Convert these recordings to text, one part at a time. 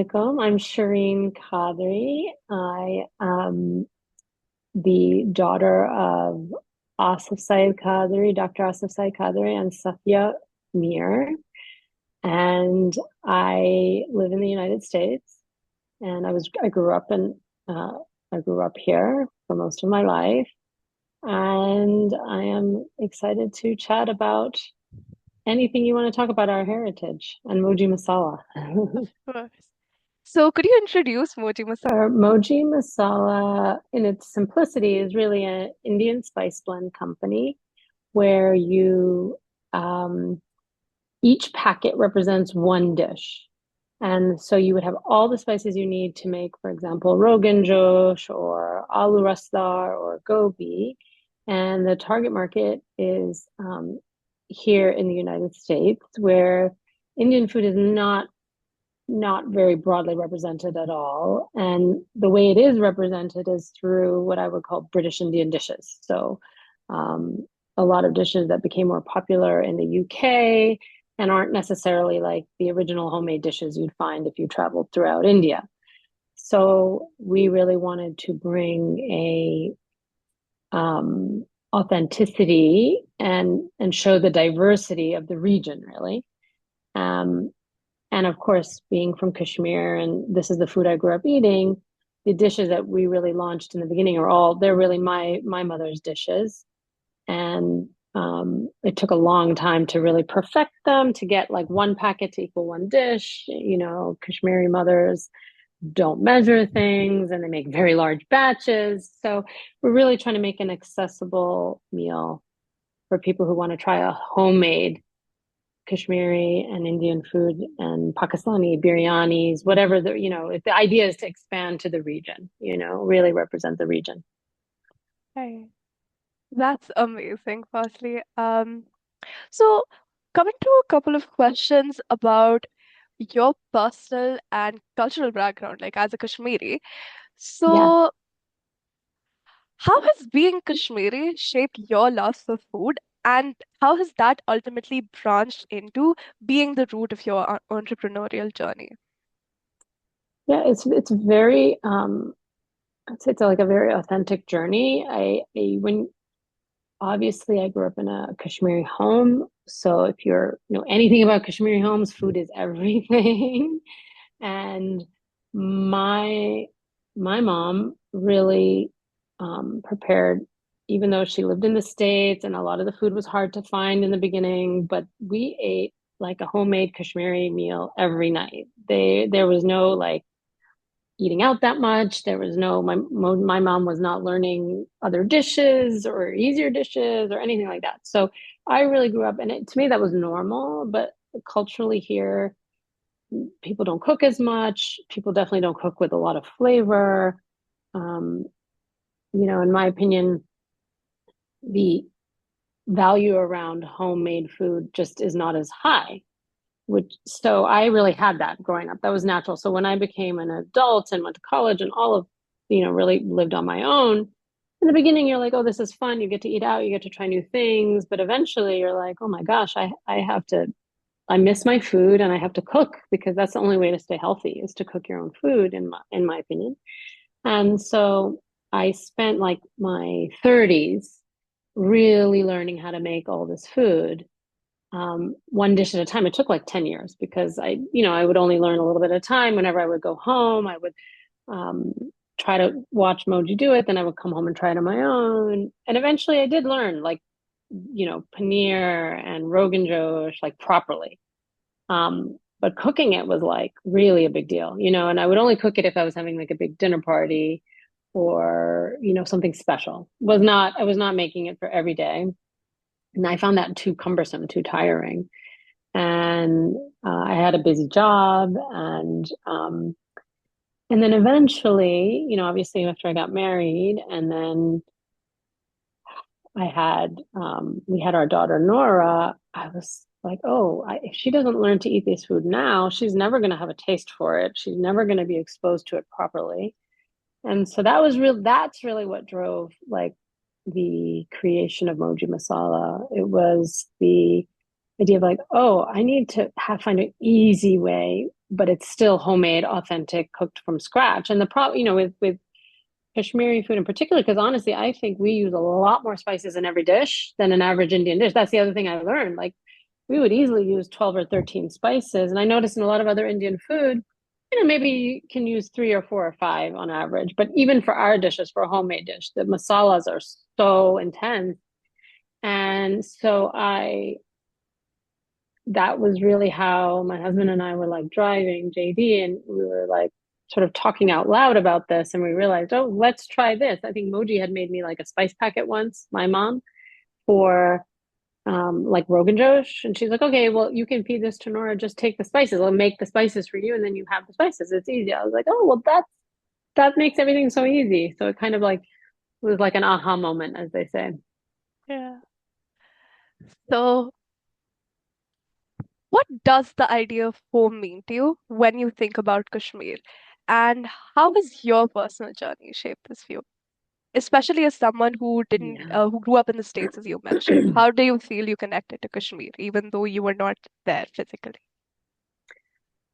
alaikum. I'm Shireen Qadri. I am the daughter of Asif Saeed Qadri, Dr. Asif Saeed Qadri, and Safia Mir. And I live in the United States. And I grew up I grew up here for most of my life. And I am excited to chat about anything you want to talk about our heritage and Moji Masala. Of course. So could you introduce Moji Masala? Moji Masala, in its simplicity, is really an Indian spice blend company where um, each packet represents one dish. And so you would have all the spices you need to make, for example, Rogan Josh or Aloo Rasdar or Gobi. And the target market is here in the United States, where Indian food is not very broadly represented at all. And the way it is represented is through what I would call British Indian dishes. So um, a lot of dishes that became more popular in the UK and aren't necessarily like the original homemade dishes you'd find if you traveled throughout India. So we really wanted to bring authenticity and show the diversity of the region, really. Um, and of course, being from Kashmir, and this is the food I grew up eating, the dishes that we really launched in the beginning they're really my mother's dishes. And it took a long time to really perfect them, to get like one packet to equal one dish. You know, Kashmiri mothers don't measure things and they make very large batches. So we're really trying to make an accessible meal for people who want to try a homemade Kashmiri and Indian food and Pakistani biryanis, whatever the idea is to expand to the region, really represent the region. Hey, that's amazing, firstly. So coming to a couple of questions about your personal and cultural background, like as a Kashmiri. Yeah. So how has being Kashmiri shaped your love for food, and how has that ultimately branched into being the root of your entrepreneurial journey? Yeah, it's very I'd say it's like a very authentic journey. I when obviously I grew up in a Kashmiri home, so if you're know anything about Kashmiri homes, food is everything. And my my mom really prepared, even though she lived in the States and a lot of the food was hard to find in the beginning, but we ate like a homemade Kashmiri meal every night. There was no like eating out that much. There was no my mom was not learning other dishes or easier dishes or anything like that. So I really grew up, and to me that was normal. But culturally here, people don't cook as much. People definitely don't cook with a lot of flavor. Um, in my opinion, the value around homemade food just is not as high. Which so I really had that growing up. That was natural. So when I became an adult and went to college and all of, really lived on my own, in the beginning you're like, oh, this is fun. You get to eat out, you get to try new things. But eventually you're like, oh my gosh, I miss my food and I have to cook because that's the only way to stay healthy is to cook your own food, in my opinion. And so I spent like my 30s really learning how to make all this food, one dish at a time. It took like 10 years because I would only learn a little bit at a time. Whenever I would go home, I would um, try to watch Moji do it. Then I would come home and try it on my own. And eventually I did learn like, paneer and Rogan Josh like properly. But cooking it was like really a big deal, and I would only cook it if I was having like a big dinner party or, something special. I was not making it for every day. And I found that too cumbersome, too tiring. And I had a busy job, and then eventually, obviously after I got married, and then we had our daughter Nora. I was like, oh, if she doesn't learn to eat this food now, she's never going to have a taste for it. She's never going to be exposed to it properly. And so that's really what drove like the creation of Moji Masala. It was the idea of like, oh, I need to find an easy way but it's still homemade, authentic, cooked from scratch. And the problem, with Kashmiri food in particular, because honestly, I think we use a lot more spices in every dish than an average Indian dish. That's the other thing I learned. Like we would easily use 12 or 13 spices. And I noticed in a lot of other Indian food, maybe you can use three or four or five on average. But even for our dishes, for a homemade dish, the masalas are so intense. And so that was really how my husband and I were like driving JD, and we were like sort of talking out loud about this. And we realized, oh, let's try this. I think Moji had made me like a spice packet once, my mom, for like Rogan Josh. And she's like, okay, well, you can feed this to Nora. Just take the spices. I'll make the spices for you. And then you have the spices. It's easy. I was like, oh, well, that makes everything so easy. So it kind of like was like an aha moment, as they say. Yeah. So, what does the idea of home mean to you when you think about Kashmir? And how has your personal journey shaped this view? Especially as someone who didn't, Yeah. who grew up in the States, as you mentioned. How do you feel you connected to Kashmir, even though you were not there physically?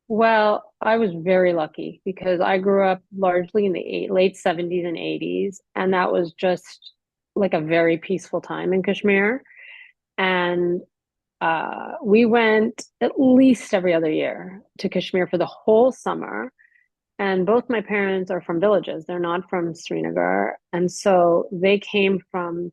Well, I was very lucky because I grew up largely in the late 70s and 80s, and that was just like a very peaceful time in Kashmir. And we went at least every other year to Kashmir for the whole summer. And both my parents are from villages, they're not from Srinagar. And so they came from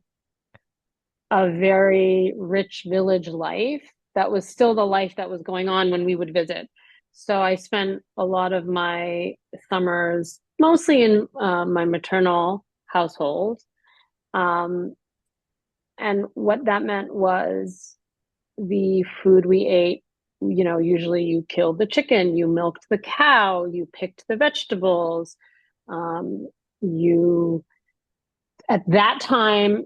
a very rich village life that was still the life that was going on when we would visit. So I spent a lot of my summers mostly in my maternal household. Um, and what that meant was the food we ate, usually you killed the chicken, you milked the cow, you picked the vegetables. Um, you, at that time,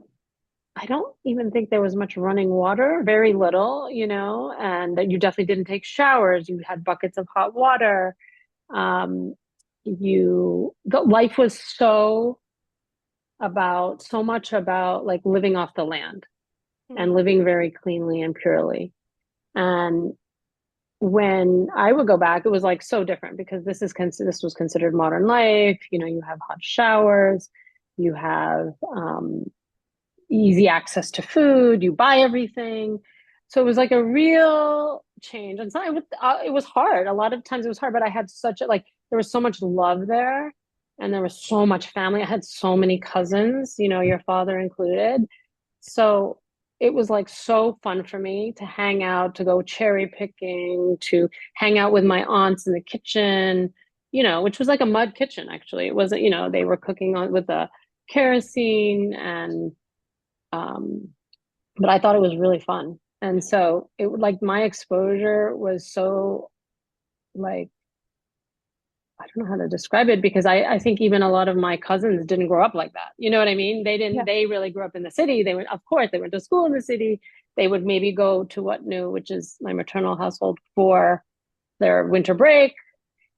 I don't even think there was much running water, very little, and that you definitely didn't take showers. You had buckets of hot water. The life was so much about like living off the land Hmm. and living very cleanly and purely. And when I would go back, it was like so different because this was considered modern life. You have hot showers, you have easy access to food, you buy everything. So it was like a real change. And so it was hard. A lot of times it was hard, but I had there was so much love there and there was so much family. I had so many cousins, your father included. So it was like so fun for me to hang out, to go cherry picking, to hang out with my aunts in the kitchen, which was like a mud kitchen, actually. It wasn't, they were cooking on with the kerosene and um, but I thought it was really fun. And so it like my exposure was so like I don't know how to describe it because I think even a lot of my cousins didn't grow up like that. You know what I mean? Yeah. They really grew up in the city. Of course, they went to school in the city. They would maybe go to Watnu, which is my maternal household, for their winter break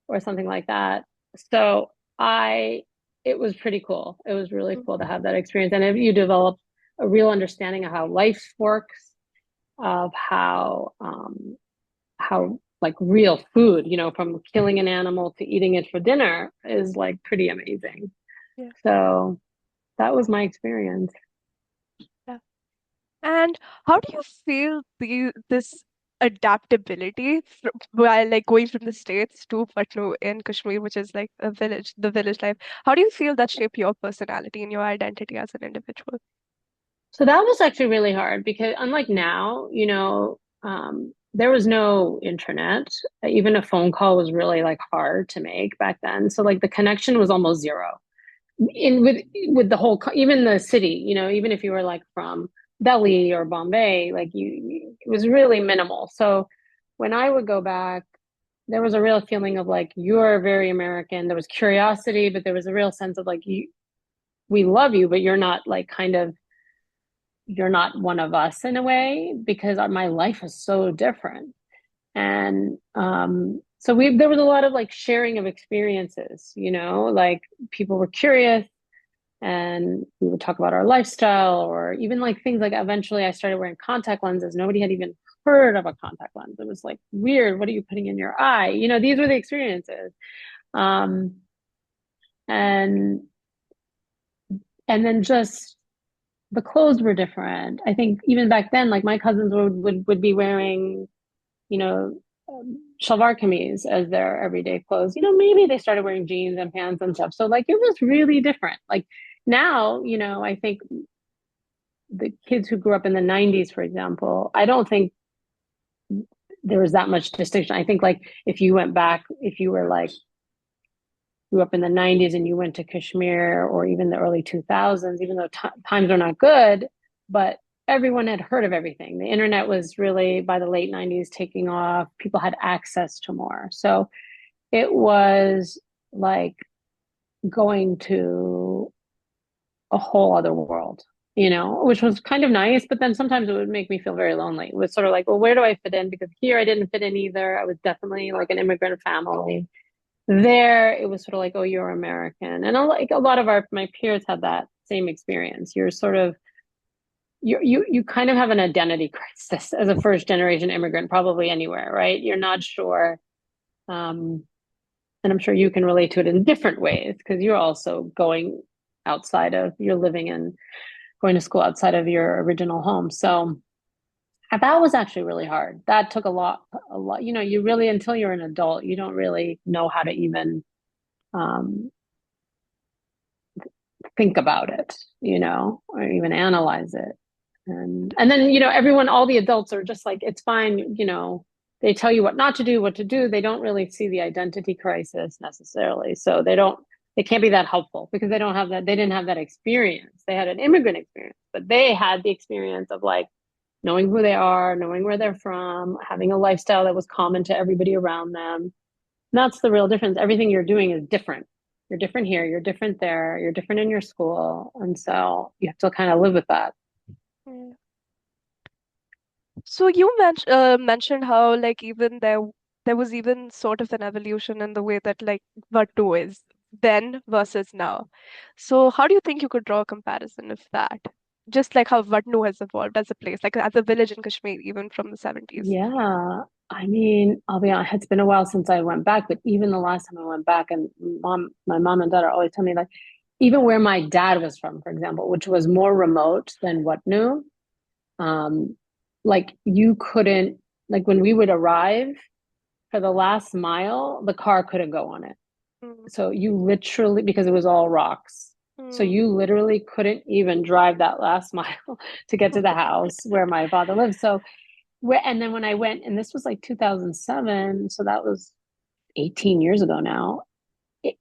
or something like that. So it was pretty cool. It was really cool to have that experience. And if you develop a real understanding of how life works, of how like real food, from killing an animal to eating it for dinner is like pretty amazing. Yeah. So that was my experience. Yeah. And how do you feel this adaptability while like going from the States to Patnu in Kashmir, which is like a village, the village life? How do you feel that shaped your personality and your identity as an individual? So that was actually really hard because unlike now, there was no internet. Even a phone call was really like hard to make back then. So like the connection was almost zero. In with the whole even the city, even if you were like from Delhi or Bombay, like it was really minimal. So when I would go back, there was a real feeling of like you're very American. There was curiosity, but there was a real sense of like we love you, but you're not one of us in a way because my life was so different. And so there was a lot of like sharing of experiences, like people were curious and we would talk about our lifestyle or even like things like eventually I started wearing contact lenses. Nobody had even heard of a contact lens. It was like weird. What are you putting in your eye? These were the experiences. Um, and and then just the clothes were different. I think even back then, like my cousins would be wearing, you know, shalwar kameez as their everyday clothes. Maybe they started wearing jeans and pants and stuff. So like it was really different. Like now, I think the kids who grew up in the 90s, for example, I don't think there was that much distinction. I think like if you went back, if you were like grew up in the 90s and you went to Kashmir or even the early 2000s, even though times are not good, but everyone had heard of everything. The internet was really by the late 90s taking off. People had access to more. So it was like going to a whole other world, which was kind of nice. But then sometimes it would make me feel very lonely. It was sort of like, well, where do I fit in? Because here I didn't fit in either. I was definitely like an immigrant family. There, it was sort of like, oh, you're American. And like a lot of my peers had that same experience. You're sort of you kind of have an identity crisis as a first generation immigrant, probably anywhere, right? You're not sure. And I'm sure you can relate to it in different ways because you're also going you're living and going to school outside of your original home. So that was actually really hard. That took a lot. You really, until you're an adult, you don't really know how to even um, think about it, or even analyze it. And then, everyone, all the adults are just like, it's fine, they tell you what not to do, what to do. They don't really see the identity crisis necessarily. So they can't be that helpful because they didn't have that experience. They had an immigrant experience, but they had the experience of like knowing who they are, knowing where they're from, having a lifestyle that was common to everybody around them. And that's the real difference. Everything you're doing is different. You're different here, you're different there, you're different in your school. And so you have to kind of live with that. Mm. So you mentioned how like even there was even sort of an evolution in the way that like Vattu is then versus now. So how do you think you could draw a comparison of that? Just like how Vatnu has evolved as a place, like as a village in Kashmir, even from the 70s. Yeah. I mean, I'll be honest, it's been a while since I went back, but even the last time I went back, and my mom and dad are always telling me, like, even where my dad was from, for example, which was more remote than what new, um, like you couldn't, like when we would arrive for the last mile, the car couldn't go on it. Mm, So you literally, because it was all rocks. So mm, you literally couldn't even drive that last mile to get to the house where my father lived. So and then when I went, and this was like 2007, so that was 18 years ago now,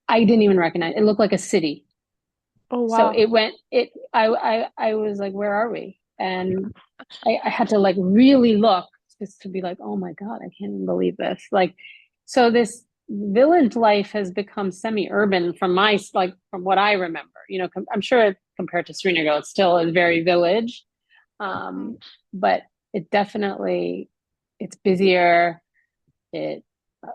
I didn't even recognize it. It looked like a city. oh So wow. I was like, where are we? And I had to like really look just to be like, oh my God, I can't even believe this. Like, so this village life has become semi-urban from what I remember. I'm sure compared to Srinagar, it still is very village. Mm, Um, but it definitely it's busier. It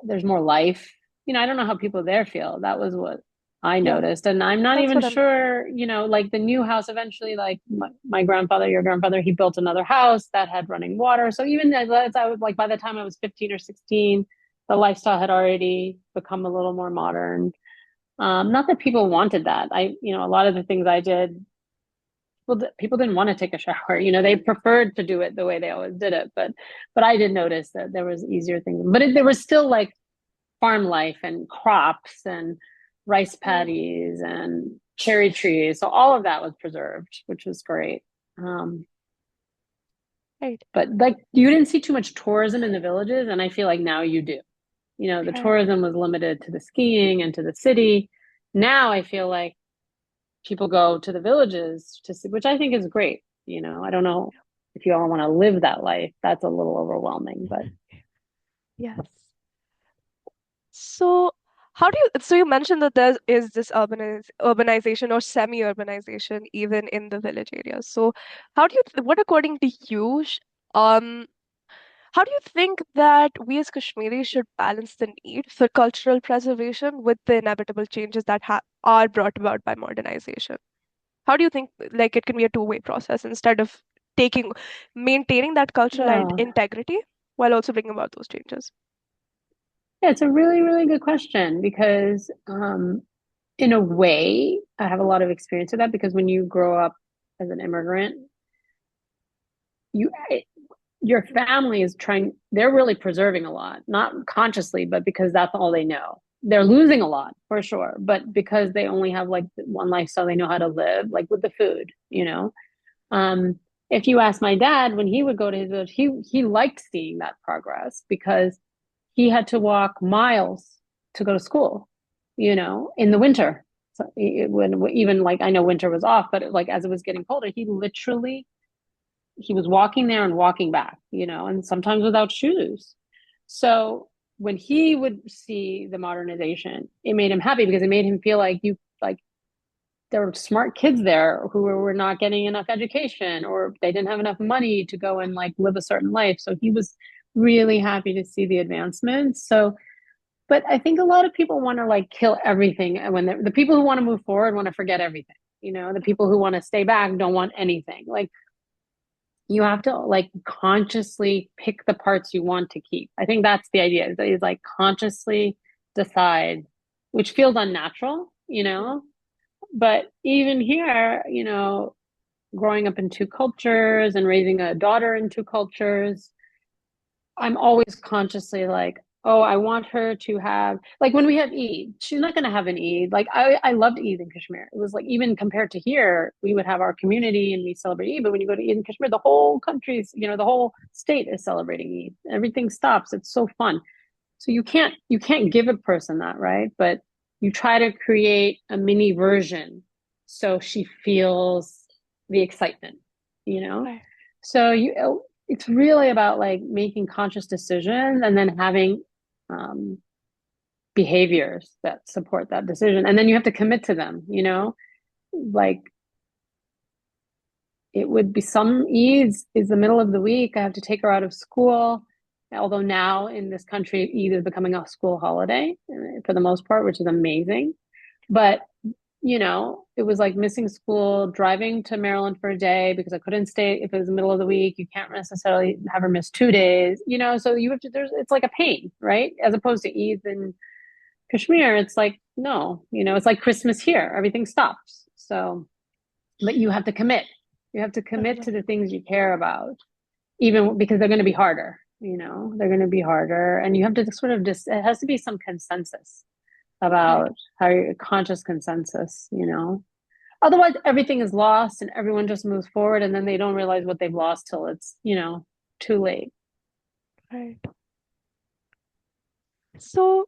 There's more life. I don't know how people there feel. That was what I yeah, noticed, and I'm not that's even what I'm. sure. Like the new house eventually, like my grandfather, your grandfather, he built another house that had running water. So even as I was like, by the time I was 15 or 16, the lifestyle had already become a little more modern. Not that people wanted that. A lot of the things I did people didn't want to take a shower. They preferred to do it the way they always did it. But I did notice that there was easier things. But there was still like farm life and crops and rice Mm, paddies and cherry trees. So all of that was preserved, which was great. Um, right, but like you didn't see too much tourism in the villages, and I feel like now you do. The right. tourism was limited to the skiing and to the city. Now I feel like people go to the villages to see, which I think is great. I don't know if you all want to live that life. That's a little overwhelming, but Yes. So, so you mentioned that there is this urbanization or semi-urbanization even in the village areas. So, what according to you, um, how do you think that we as Kashmiris should balance the need for cultural preservation with the inevitable changes that are brought about by modernization? How do you think like it can be a two-way process instead of taking maintaining that cultural Yeah. integrity while also bringing about those changes? Yeah, it's a really, really good question because in a way, I have a lot of experience with that because when you grow up as an immigrant, you your family is trying, they're really preserving a lot, not consciously, but because that's all they know. They're losing a lot for sure, but because they only have like one lifestyle they know how to live, like with the food, you know. Um, if you ask my dad, when he would go to his village, he liked seeing that progress because he had to walk miles to go to school, you know, in the winter. So when even like I know winter was off, but like as it was getting colder, he was walking there and walking back, you know, and sometimes without shoes. So when he would see the modernization, it made him happy because it made him feel like there were smart kids there who were not getting enough education or they didn't have enough money to go and like live a certain life. So he was really happy to see the advancements. So, but I think a lot of people want to like kill everything. And when the people who want to move forward want to forget everything, you know, the people who want to stay back don't want anything. Like you have to like consciously pick the parts you want to keep. I think that's the idea is like consciously decide, which feels unnatural, you know, but even here, you know, growing up in two cultures and raising a daughter in two cultures, I'm always consciously like, oh, I want her to have like when we have Eid, she's not going to have an Eid. Like I loved Eid in Kashmir. It was like even compared to here, we would have our community and we celebrate Eid. But when you go to Eid in Kashmir, the whole country's, you know, the whole state is celebrating Eid. Everything stops. It's so fun. So you can't give a person that, right? But you try to create a mini version so she feels the excitement, you know? Right. So it's really about like making conscious decisions and then having um, behaviors that support that decision. And then you have to commit to them, you know? Like it would be some Eids is the middle of the week. I have to take her out of school. Although now in this country, Eid is becoming a school holiday for the most part, which is amazing. But you know, it was like missing school, driving to Maryland for a day because I couldn't stay if it was the middle of the week. You can't necessarily have her miss 2 days, you know, so you have to, it's like a pain, right? As opposed to Eid in Kashmir, it's like, no, you know, it's like Christmas here, everything stops. So, but you have to commit. You have to commit to the Definitely. things you care about, even because they're going to be harder, you know, they're going to be harder. And you have to sort of just, it has to be some consensus Right. about how your conscious consensus, you know. Otherwise, everything is lost and everyone just moves forward and then they don't realize what they've lost till it's, you know, too late. Right. So,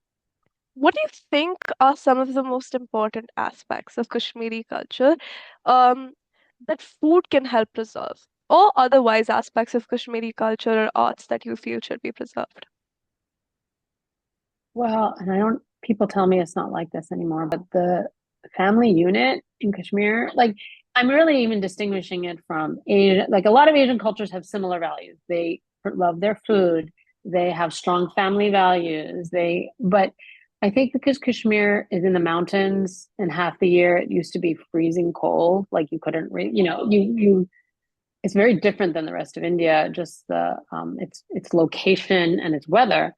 what do you think are some of the most important aspects of Kashmiri culture um, that food can help preserve, or otherwise aspects of Kashmiri culture or arts that you feel should be preserved? Well, and I don't, people tell me it's not like this anymore, but the family unit in Kashmir, like I'm really even distinguishing it from Asia. Like a lot of Asian cultures have similar values. They love their food, they have strong family values. But I think because Kashmir is in the mountains and half the year it used to be freezing cold, like you couldn't, you know, it's very different than the rest of India, just its location and its weather.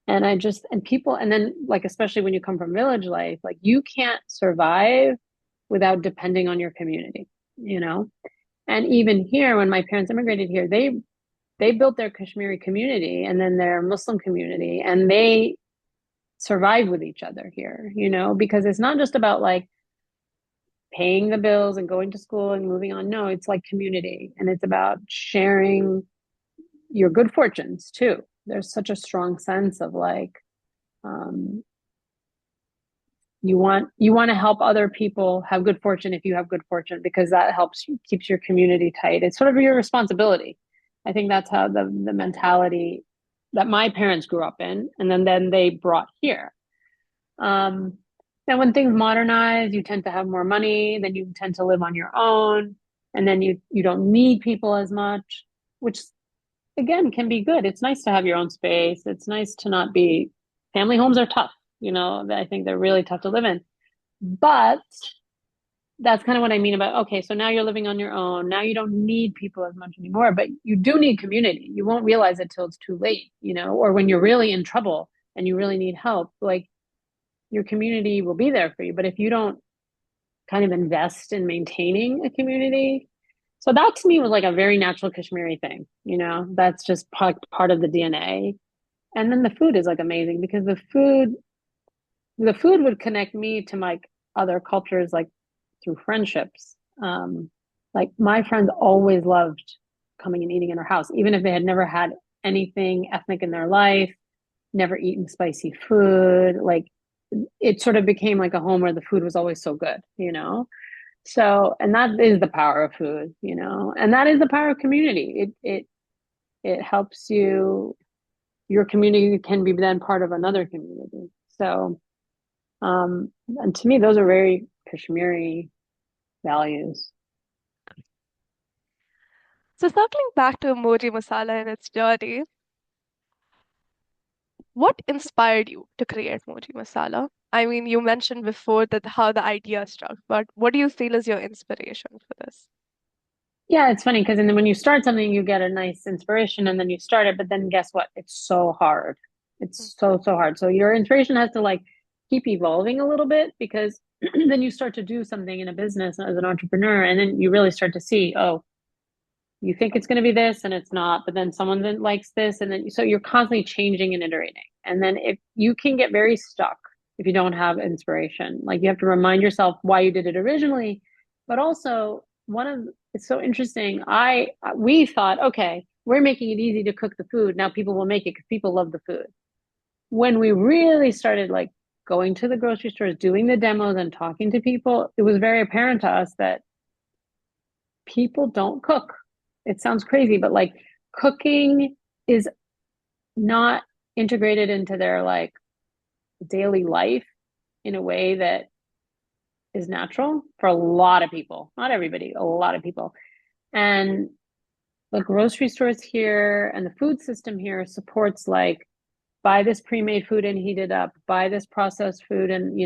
And I just, and people, and then like, especially when you come from village life, like you can't survive without depending on your community, you know? And even here, when my parents immigrated here, they built their Kashmiri community and then their Muslim community, and they survive with each other here, you know, because it's not just about like paying the bills and going to school and moving on. No, it's like community and it's about sharing your good fortunes too. There's such a strong sense of like, um, you want to help other people have good fortune if you have good fortune because that helps you keeps your community tight. It's sort of your responsibility. I think that's how the mentality that my parents grew up in and then they brought here. um and when things modernize, you tend to have more money, then you tend to live on your own, and then you don't need people as much, which again can be good. It's nice to have your own space. It's nice to not be, family homes are tough, you know, I think they're really tough to live in. But that's kind of what I mean about, okay, so now you're living on your own. Now you don't need people as much anymore, but you do need community. You won't realize it till it's too late, or when you're really in trouble and you really need help, like your community will be there for you. But if you don't kind of invest in maintaining a community, so that to me was like a very natural Kashmiri thing, that's just part of the DNA. And then the food is like amazing because the food would connect me to like other cultures, like through friendships. Like my friends always loved coming and eating in our house, even if they had never had anything ethnic in their life, never eaten spicy food. Like it sort of became like a home where the food was always so good. So, and that is the power of food, and that is the power of community. It helps you. Your community can be then part of another community. So, and to me, those are very Kashmiri values. So circling back to Moji Masala and its journey, what inspired you to create Moji Masala? I mean, you mentioned before that how the idea struck, but what do you feel is your inspiration for this? Yeah, it's funny because then when you start something, you get a nice inspiration and then you start it, but then guess what? It's so hard. Mm. It's so, so hard. So your inspiration has to like keep evolving a little bit because then you start to do something in a business as an entrepreneur and then you really start to see, oh, you think it's going to be this and it's not, but then someone then likes this. And then so you're constantly changing and iterating. And then if you can get very stuck if you don't have inspiration, like you have to remind yourself why you did it originally, but also it's so interesting. We thought, okay, we're making it easy to cook the food. Now people will make it because people love the food. When we really started like going to the grocery stores, doing the demos and talking to people, it was very apparent to us that people don't cook. It sounds crazy, but like cooking is not integrated into their like daily life in a way that is natural for a lot of people. Not everybody, a lot of people. And the grocery stores here and the food system here supports like buy this pre-made food and heat it up, buy this processed food and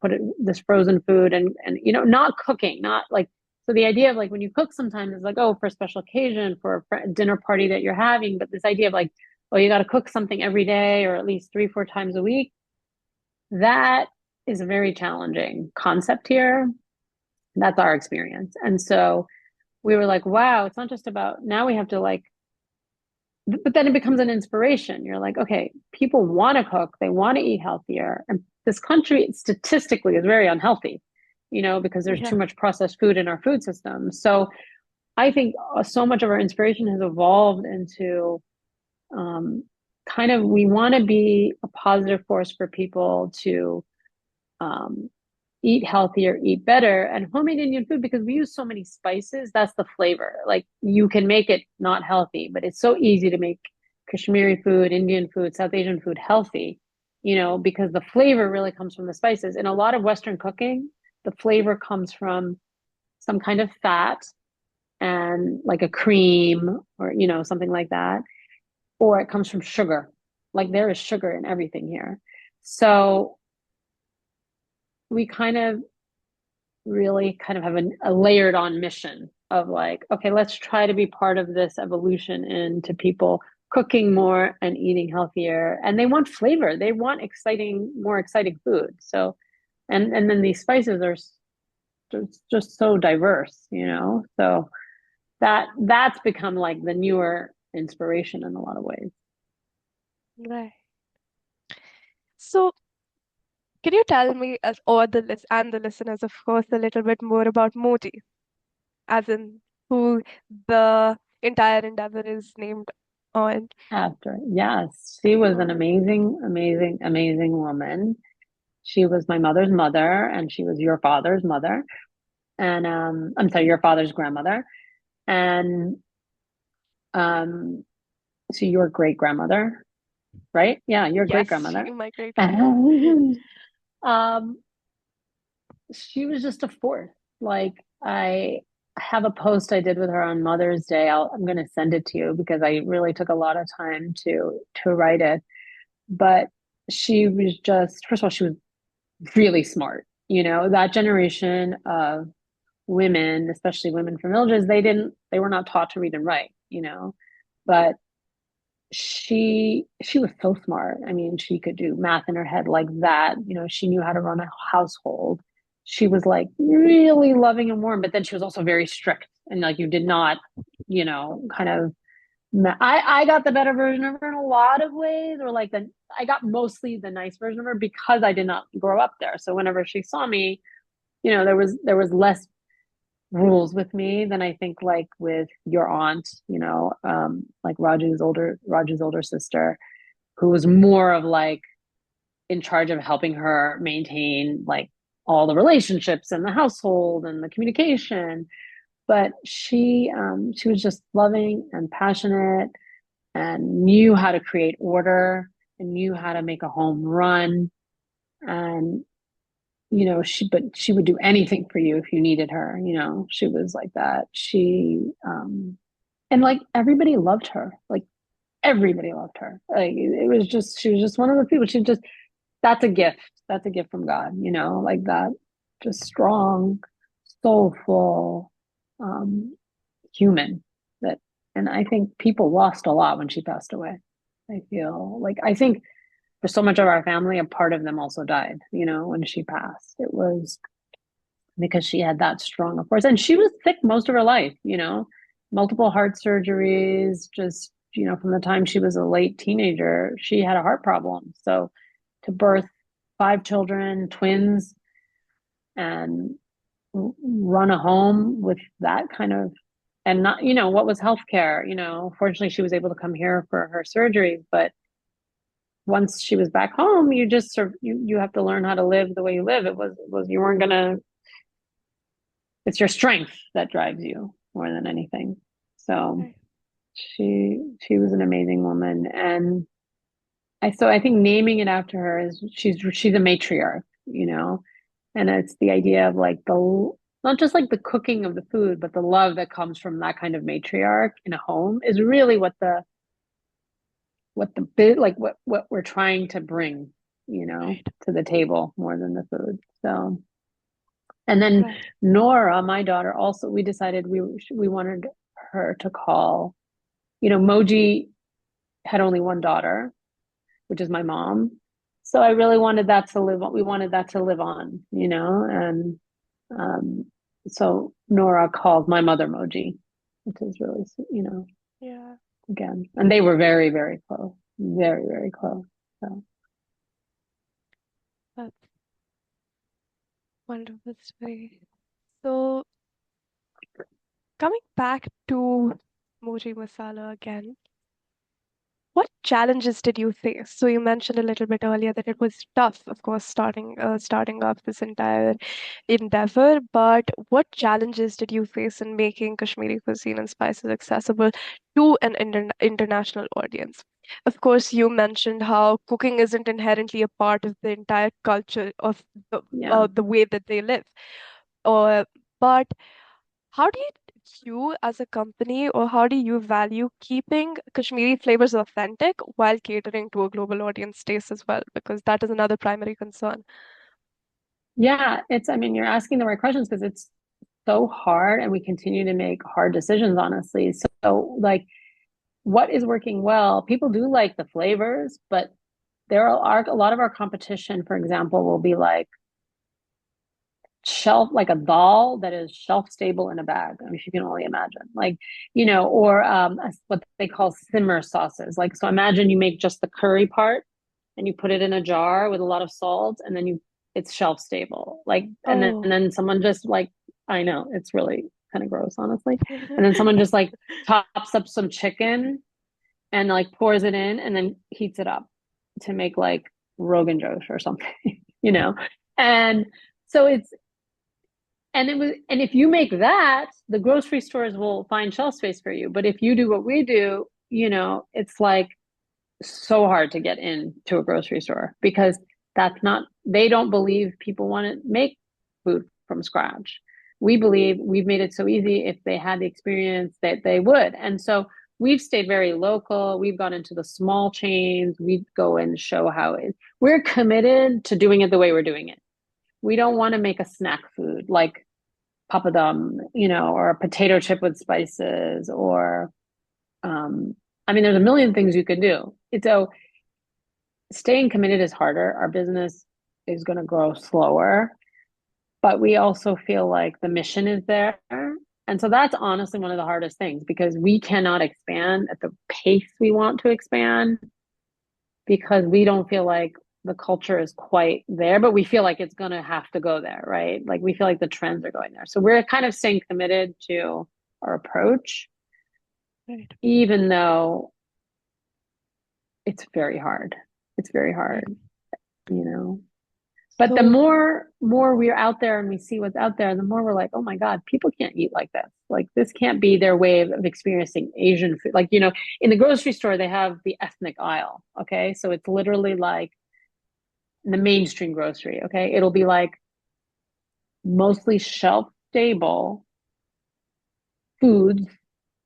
put it this frozen food and not cooking, not like so the idea of like when you cook sometimes is like, oh, for a special occasion, for a dinner party that you're having, but this idea of like, oh, you got to cook something every day or at least 3, 4 times a week, that is a very challenging concept here. That's our experience. And so we were like, wow, it's not just about now we have to like but then it becomes an inspiration. You're like, okay, people want to cook, they want to eat healthier. And this country statistically is very unhealthy, because there's too Yeah. much processed food in our food system. So I think so much of our inspiration has evolved into um, kind of we want to be a positive force for people to um, eat healthier, eat better, and homemade Indian food because we use so many spices. That's the flavor. Like you can make it not healthy, but it's so easy to make Kashmiri food, Indian food, South Asian food healthy, because the flavor really comes from the spices. In a lot of Western cooking, the flavor comes from some kind of fat and like a cream or, something like that, or it comes from sugar. Like there is sugar in everything here. So we kind of really kind of have a layered on mission of like, okay, let's try to be part of this evolution into people cooking more and eating healthier. And they want flavor. They want more exciting food. So, and then these spices are just so diverse. So that's become like the newer inspiration in a lot of ways. Right. So can you tell me, as or the list and the listeners, of course, a little bit more about Moji, as in who the entire endeavor is named on? After, yes, she was an Oh, amazing, amazing, amazing woman. She was my mother's mother, and she was your father's mother. And I'm sorry, your father's grandmother. And um, so your great grandmother, right? Yeah, your great yes, grandmother. my great grandmother. And she was just a force. Like I have a post I did with her on Mother's Day. I'm going to send it to you because I really took a lot of time to write it. But she was just, first of all, she was really smart. That generation of women, especially women from villages, they were not taught to read and write, but she was so smart. I mean, she could do math in her head like that. She knew how to run a household. She was like really loving and warm, but then she was also very strict. And like you did not, kind of I got the better version of her in a lot of ways, or like I got mostly the nice version of her because I did not grow up there. So whenever she saw me, there was less rules with me than I think like with your aunt, like Raju's older sister, who was more of like in charge of helping her maintain like all the relationships and the household and the communication. But she was just loving and passionate and knew how to create order and knew how to make a home run. And she would do anything for you if you needed her. She was like that. And like everybody loved her. Like everybody loved her. Like it was just, she was just one of the people. That's a gift. That's a gift from God, like that, just strong, soulful, um, human that, and I think people lost a lot when she passed away. I think for so much of our family, a part of them also died, when she passed. It was because she had that strong of force. And she was sick most of her life, multiple heart surgeries, just, from the time she was a late teenager, she had a heart problem. So to birth 5 children, twins, and run a home with that kind of, and not, what was healthcare, fortunately she was able to come here for her surgeries, but once she was back home, you just you have to learn how to live the way you live. It was you weren't gonna. It's your strength that drives you more than anything. So Right. she was an amazing woman, and I think naming it after her is she's a matriarch, and it's the idea of like the not just like the cooking of the food, but the love that comes from that kind of matriarch in a home is really what the bit like what we're trying to bring, Right. to the table more than the food. So, and then Right. Nora, my daughter, also we decided we wanted her to call, Moji had only one daughter, which is my mom. So I really wanted that to live on. We wanted that to live on, and um, so Nora called my mother Moji, which is really, Yeah. again, and they were very, very close, very, very close. So. That's wonderful story. So coming back to Moji Masala again, what challenges did you face? So you mentioned a little bit earlier that it was tough, of course, starting off this entire endeavor, but what challenges did you face in making Kashmiri cuisine and spices accessible to an international audience? Of course, you mentioned how cooking isn't inherently a part of the entire culture of Yeah. the way that they live. Or, but how do you, as a company, or how do you value keeping Kashmiri flavors authentic while catering to a global audience taste as well? Because that is another primary concern. Yeah, I mean, you're asking the right questions because it's so hard and we continue to make hard decisions, honestly. So, like, what is working well? People do like the flavors, but there are a lot of our competition, for example, will be like shelf, like a dal that is shelf stable in a bag. I mean, if you can only imagine, like, or what they call simmer sauces. Like, so imagine you make just the curry part and you put it in a jar with a lot of salt and then it's shelf stable. Like, and Oh. then someone just like, I know it's really kind of gross, honestly. And then someone just like chops up some chicken and like pours it in and then heats it up to make like Rogan Josh or something, you know? And so and if you make that, the grocery stores will find shelf space for you. But if you do what we do, it's like so hard to get into a grocery store because they don't believe people want to make food from scratch. We believe we've made it so easy if they had the experience that they would. And so we've stayed very local. We've gone into the small chains. We go and show we're committed to doing it the way we're doing it. We don't want to make a snack food like papadum, or a potato chip with spices, or I mean, there's a million things you could do. So staying committed is harder. Our business is going to grow slower, but we also feel like the mission is there. And so that's honestly one of the hardest things because we cannot expand at the pace we want to expand because we don't feel like the culture is quite there, but we feel like it's going to have to go there, right? Like we feel like the trends are going there. So we're kind of staying committed to our approach, Right. even though it's very hard. It's very Right. hard, you know. But the So, more we're out there and we see what's out there, the more we're like, oh my God, people can't eat like this. Like this can't be their way of experiencing Asian food. Like, in the grocery store, they have the ethnic aisle. Okay. So it's literally like the mainstream grocery. Okay. It'll be like mostly shelf stable foods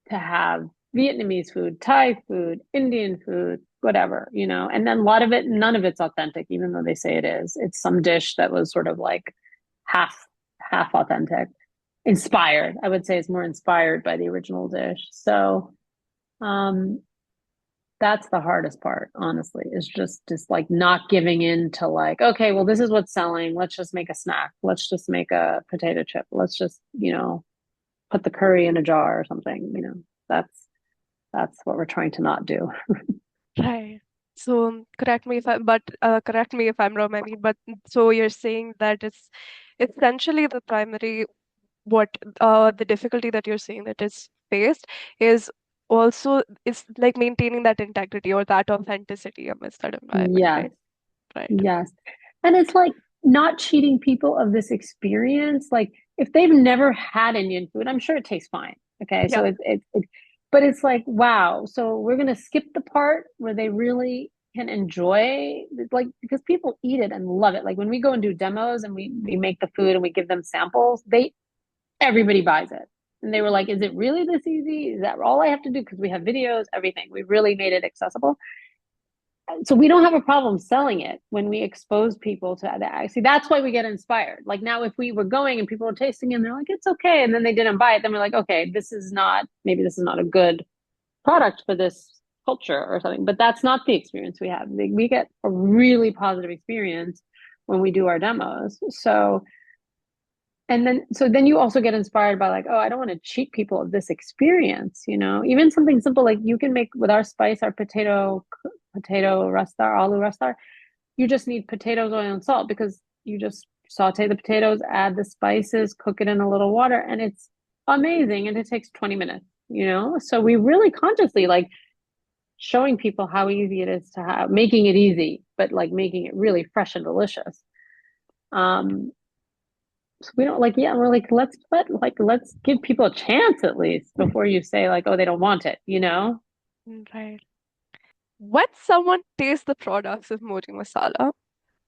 to have Vietnamese food, Thai food, Indian food, whatever, and then a lot of it, none of it's authentic, even though they say it is. It's some dish that was sort of like half half authentic, inspired. I would say it's more inspired by the original dish. So um that's the hardest part, honestly, is just like not giving in to like, okay, well, this is what's selling. Let's just make a snack. Let's just make a potato chip. Let's just, put the curry in a jar or something, that's what we're trying to not do. right. So, correct me if I'm wrong, I mean, but so you're saying that it's essentially the primary what the difficulty that you're saying that is faced is also is like maintaining that integrity or that authenticity amidst that environment, Yes, right? Right. yes. And it's like not cheating people of this experience. Like if they've never had Indian food, I'm sure it tastes fine. Okay. So Yeah. but it's like, wow. So we're going to skip the part where they really can enjoy, like, because people eat it and love it. Like when we go and do demos and we make the food and we give them samples, everybody buys it. And they were like, is it really this easy? Is that all I have to do? Because we have videos, everything. We really made it accessible. So we don't have a problem selling it when we expose people to that. See, that's why we get inspired. Like now, if we were going and people were tasting it and they're like, it's okay. And then they didn't buy it, then we're like, okay, maybe this is not a good product for this culture or something. But that's not the experience we have. We get a really positive experience when we do our demos. So then you also get inspired by like, oh, I don't want to cheat people of this experience, even something simple like you can make with our spice, our potato rastar, aloo rastar. You just need potatoes, oil, and salt because you just saute the potatoes, add the spices, cook it in a little water, and it's amazing. And it takes 20 minutes, So we really consciously like showing people how easy it is to have, making it easy, but like making it really fresh and delicious. Um, so we don't like, yeah, we're like, let's give people a chance at least before you say like, oh, they don't want it. Right. When someone tastes the products of Moji Masala,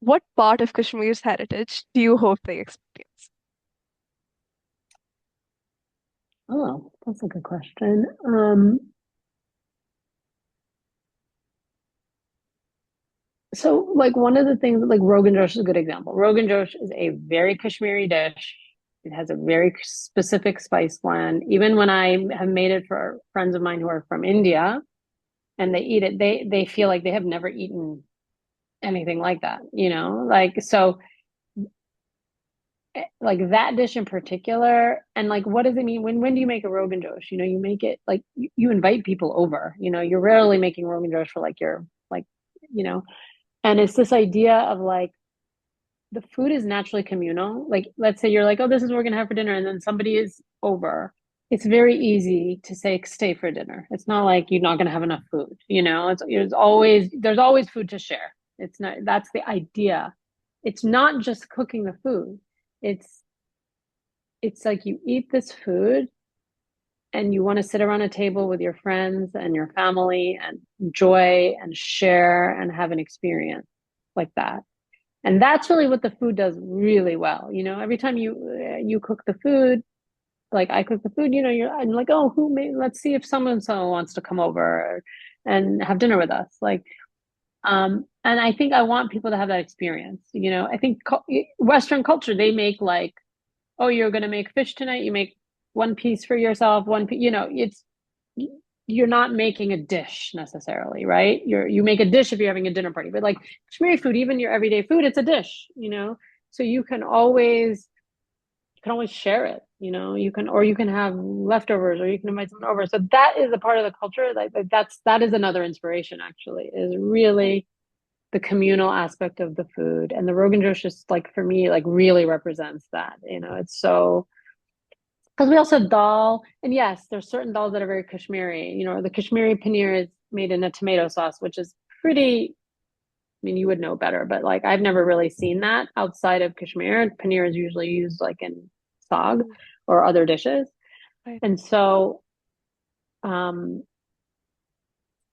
what part of Kashmir's heritage do you hope they experience? Oh, that's a good question. So like one of the things like Rogan Josh is a good example. Rogan Josh is a very Kashmiri dish. It has a very specific spice blend. Even when I have made it for friends of mine who are from India and they eat it, they feel like they have never eaten anything like that. Like so like that dish in particular. And like what does it mean when do you make a Rogan Josh? You make it like you invite people over. You're rarely making Rogan Josh for like your like, you know, and it's this idea of like the food is naturally communal. Like, let's say you're like, oh, this is what we're gonna have for dinner, and then somebody is over. It's very easy to say stay for dinner. It's not like you're not gonna have enough food. There's always food to share. It's not that's the idea. It's not just cooking the food. It's it's like you eat this food and you want to sit around a table with your friends and your family and enjoy and share and have an experience like that. And that's really what the food does really well. Every time you cook the food, like I cook the food, I'm like, oh, let's see if someone so wants to come over and have dinner with us. Like, and I think I want people to have that experience. I think Western culture, they make like, oh, you're going to make fish tonight. You make one piece for yourself, one piece, it's you're not making a dish necessarily, right? You make a dish if you're having a dinner party, but like Kashmiri food, even your everyday food, it's a dish. So you can always share it. You can have leftovers, or you can invite someone over. So that is a part of the culture. That is another inspiration, actually, is really the communal aspect of the food. And the Rogan Josh, just like for me, like really represents that. It's so, because we also have dal, and yes, there's certain dals that are very Kashmiri. The Kashmiri paneer is made in a tomato sauce, which is pretty. I mean, you would know better, but like I've never really seen that outside of Kashmir. Paneer is usually used like in saag Mm, or other dishes. right, And so um,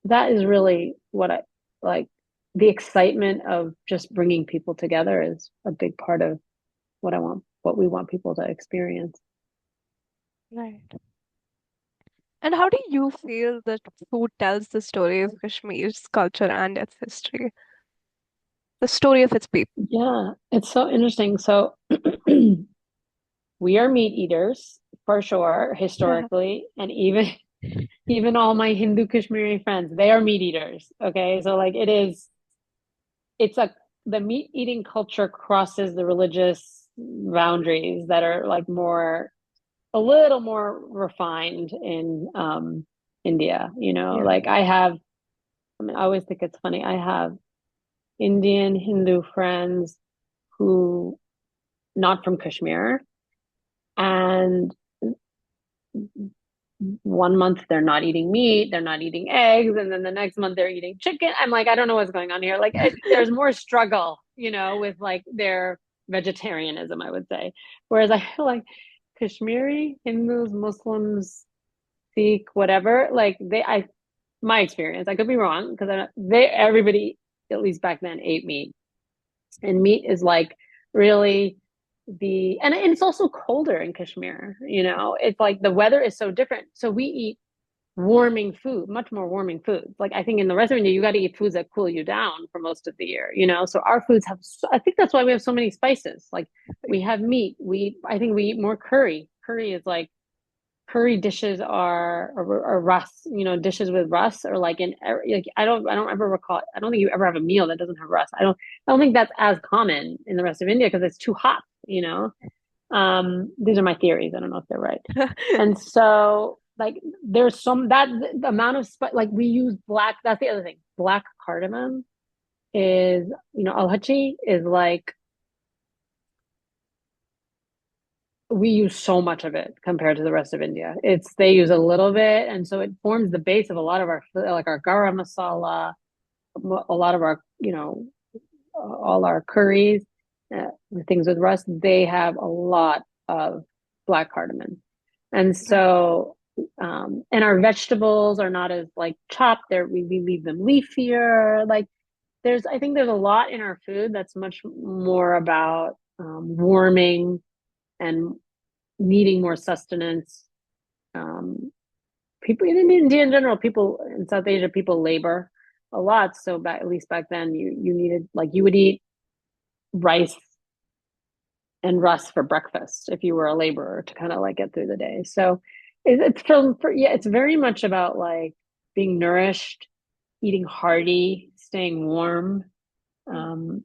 that is really what I like. The excitement of just bringing people together is a big part of what we want people to experience. right. And how do you feel that food tells the story of Kashmir's culture and its history, the story of its people? Yeah, it's so interesting. So we are meat eaters for sure, historically, and even all my Hindu Kashmiri friends, they are meat eaters. Okay, so like it's a the meat eating culture crosses the religious boundaries that are like a little more refined in India. Yeah, Like I mean, I always think it's funny. I have Indian Hindu friends who not from Kashmir, and one month they're not eating meat, they're not eating eggs, and then the next month they're eating chicken. I'm like, I don't know what's going on here. Like, there's more struggle, with like their vegetarianism, I would say. Whereas I feel like Kashmiri, Hindus, Muslims, Sikh, whatever, like my experience, I could be wrong because everybody, at least back then, ate meat, and meat is like really and it's also colder in Kashmir. It's like the weather is so different. So we eat warming food, much more warming foods. Like I think in the rest of India, you got to eat foods that cool you down for most of the year. So our foods I think that's why we have so many spices. Like we have meat. I think we eat more curry. Curry is like curry dishes are rus, dishes with rus, or like like I don't ever recall. I don't think you ever have a meal that doesn't have rus. I don't think that's as common in the rest of India because it's too hot. These are my theories. I don't know if they're right. And so like there's the amount of like we use that's the other thing. Black cardamom is, alhachi is like we use so much of it compared to the rest of India. They use a little bit, and so it forms the base of a lot of our like our garam masala, a lot of our all our curries, things with rust. They have a lot of black cardamom, and right. so and our vegetables are not as like chopped. We leave them leafier. Like I think there's a lot in our food that's much more about warming and needing more sustenance. Um, People in India in general, people in South Asia, people labor a lot. So at least back then, you needed like you would eat rice and rust for breakfast if you were a laborer to kind of like get through the day. So it's yeah, it's very much about like being nourished, eating hearty, staying warm, Mm, um,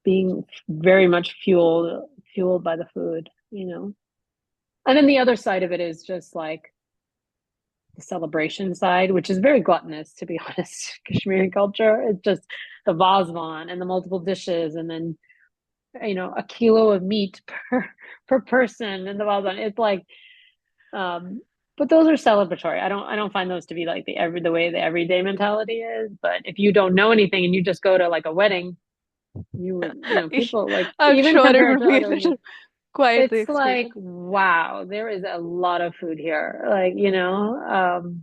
being very much fueled by the food. And then the other side of it is just like the celebration side, which is very gluttonous, to be honest. Kashmiri culture, it's just the vazwan and the multiple dishes, and then a kilo of meat per person in the vazwan. It's like, um, but those are celebratory. I don't find those to be like the way the everyday mentality is. But if you don't know anything and you just go to like a wedding, you would, people like I'm even sure it compared would to be a other little regions, quite the it's like, experience. wow, there is a lot of food here. Like, and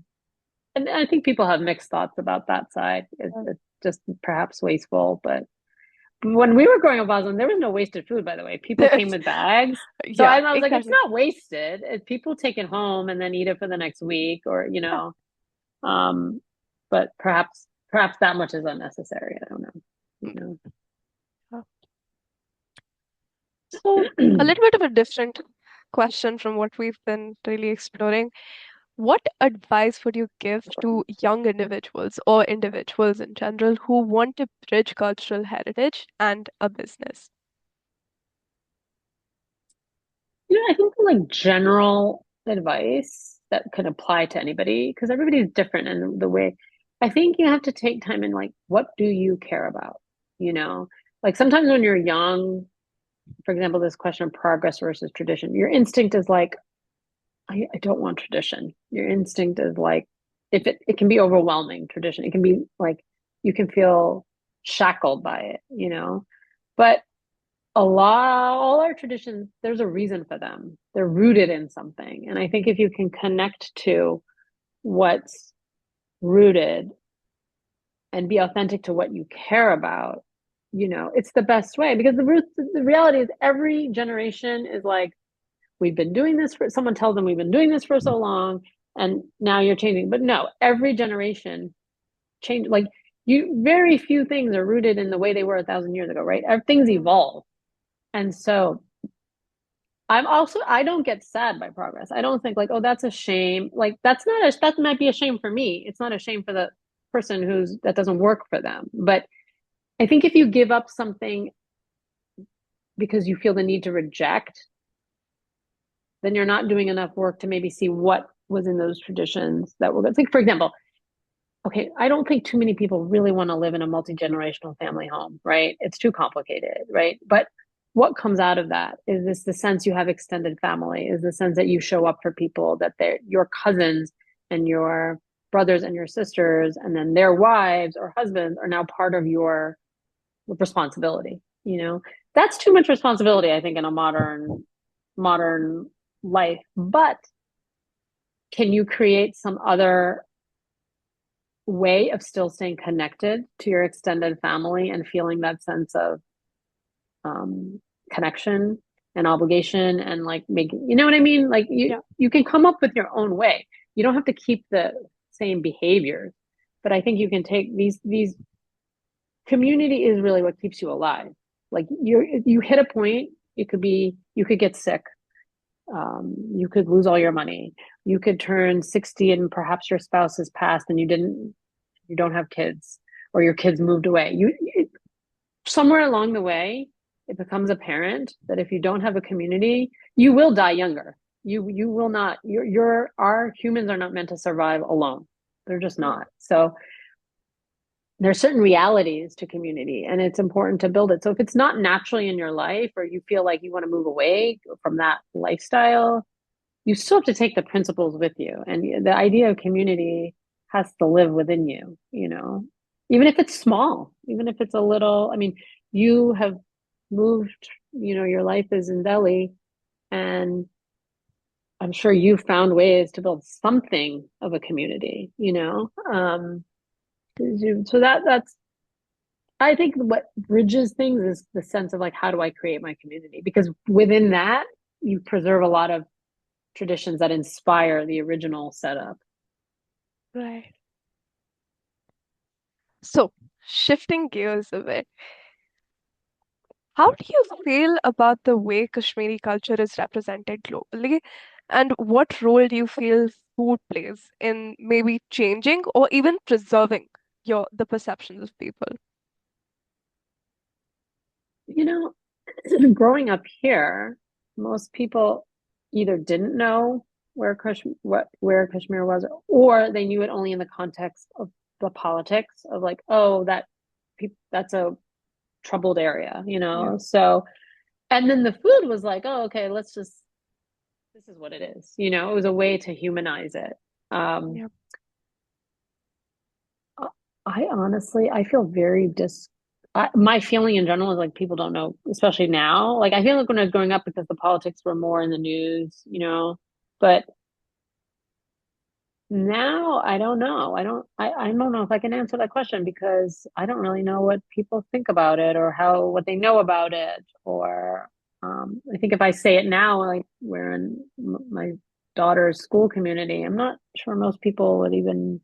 I think people have mixed thoughts about that side. It's just perhaps wasteful. But when we were growing up, Boston, there was no wasted food, by the way. People came with bags. So I, Yeah, I was like, it's exactly. not wasted. People take it home and then eat it for the next week, or, Yeah. um, but perhaps that much is unnecessary. I don't know. Mm, You yeah. So a know. little bit of a different. question from what we've been really exploring. What advice would you give to young individuals or individuals in general who want to bridge cultural heritage and a business? I think like general advice that could apply to anybody, because everybody's different in the way. I think you have to take time and like, what do you care about? You know, like sometimes when you're young, for example, this question of progress versus tradition, your instinct is like, I don't want tradition. Your instinct is like, if it can be overwhelming, tradition. It can be like you can feel shackled by it. But all our traditions, there's a reason for them. They're rooted in something. And I think if you can connect to what's rooted and be authentic to what you care about, it's the best way because the reality is every generation is like, we've been doing this for someone tells them we've been doing this for so long and now you're changing. But no, every generation change like you very few things are rooted in the way they were 1,000 years ago, right? Things Mm, evolve. And so I don't get sad by progress. I don't think like, oh, that's a shame. Like that might be a shame for me. It's not a shame for the person that doesn't work for them. But I think if you give up something because you feel the need to reject, then you're not doing enough work to maybe see what was in those traditions that were good. Like, for example, okay, I don't think too many people really want to live in a multi-generational family home, right? It's too complicated, right? But what comes out of that is this the sense you have extended family, is the sense that you show up for people, that they're your cousins and your brothers and your sisters, and then their wives or husbands are now part of your responsibility. That's too much responsibility, I think, in a modern life. But can you create some other way of still staying connected to your extended family and feeling that sense of um, connection and obligation and like making, you know what I mean? Like yeah, you can come up with your own way. You don't have to keep the same behaviors, but I think you can take these community is really what keeps you alive. Like you hit a point, you could get sick, you could lose all your money, you could turn 60 and perhaps your spouse has passed and you don't have kids or your kids moved away. Somewhere along the way, it becomes apparent that if you don't have a community, you will die younger. You will not. Our humans are not meant to survive alone. They're just mm, not. So there's certain realities to community, and it's important to build it. So if it's not naturally in your life, or you feel like you want to move away from that lifestyle, you still have to take the principles with you. And the idea of community has to live within you, even if it's small, even if it's a little. I mean, you have moved, your life is in Delhi, and I'm sure you found ways to build something of a community. So that's, I think what bridges things is the sense of like, how do I create my community? Because within that, you preserve a lot of traditions that inspire the original setup. right. So, shifting gears a bit, how do you feel about the way Kashmiri culture is represented globally? And what role do you feel food plays in maybe changing or even preserving the perceptions of people? You know, growing up here, most people either didn't know where Kashmir was, or they knew it only in the context of the politics of like, oh, that's a troubled area. Yeah. So, and then the food was like, oh, okay, this is what it is. It was a way to humanize it. Um, Yeah. I honestly, I feel very my feeling in general is like people don't know, especially now. Like I feel like when I was growing up, because the politics were more in the news. But now I don't know. I don't know if I can answer that question because I don't really know what people think about it or what they know about it. Or I think if I say it now, like we're in my daughter's school community, I'm not sure most people would even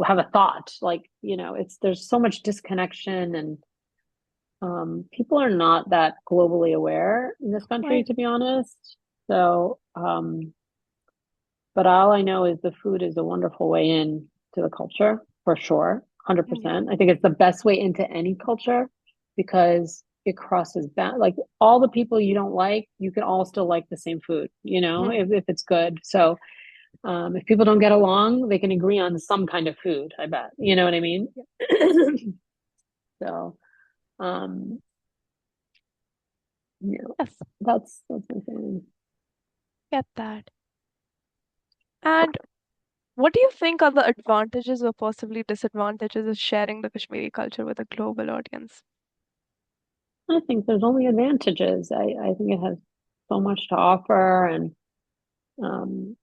have a thought. Like, there's so much disconnection, and people are not that globally aware in this country, Right. to be honest. So, but all I know is the food is a wonderful way in to the culture for sure, Yeah. 100%. I think it's the best way into any culture because it crosses like all the people you don't like, you can all still like the same food, Mm. if it's good. So, if people don't get along, they can agree on some kind of food, I bet. You know what I mean? So, um, you know, Yes, that's my thing. get that. And what do you think are the advantages or possibly disadvantages of sharing the Kashmiri culture with a global audience? I think there's only advantages. I think it has so much to offer, and um,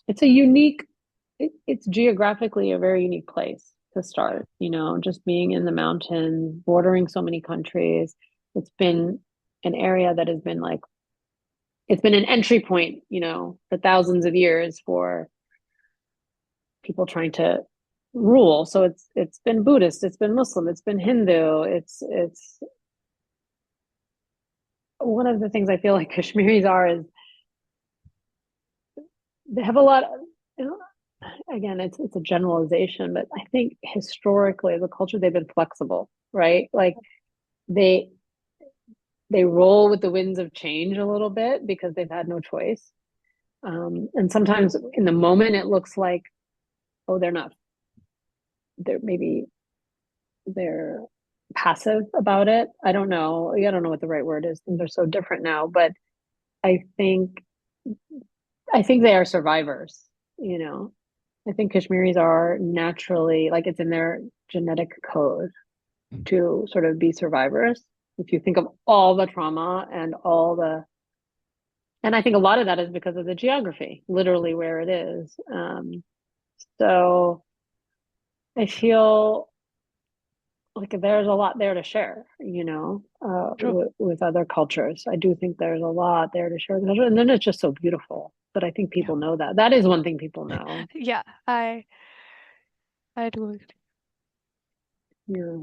it's a unique. It's geographically a very unique place to start. Just being in the mountains, bordering so many countries. It's been an area that has been like it's been an entry point, for thousands of years for people trying to rule. So it's been Buddhist, it's been Muslim, it's been Hindu. It's one of the things I feel like Kashmiris are is they have a lot. You know, Again, it's a generalization, but I think historically as a culture they've been flexible, right? Like they they roll with the winds of change a little bit because they've had no choice. And sometimes in the moment it looks like, oh, maybe they're passive about it. I don't know what the right word is. Things are so different now, but I think I think they are survivors, you know. I think Kashmiris are naturally like it's in their genetic code to sort of be survivors. If you think of all the trauma and I think a lot of that is because of the geography, literally where it is. So I feel like there's a lot there to share, True. with other cultures. I do think there's a lot there to share, and then it's just so beautiful. But I think Yeah. people know that. That is one thing people know. Yeah, I do agree. Yeah.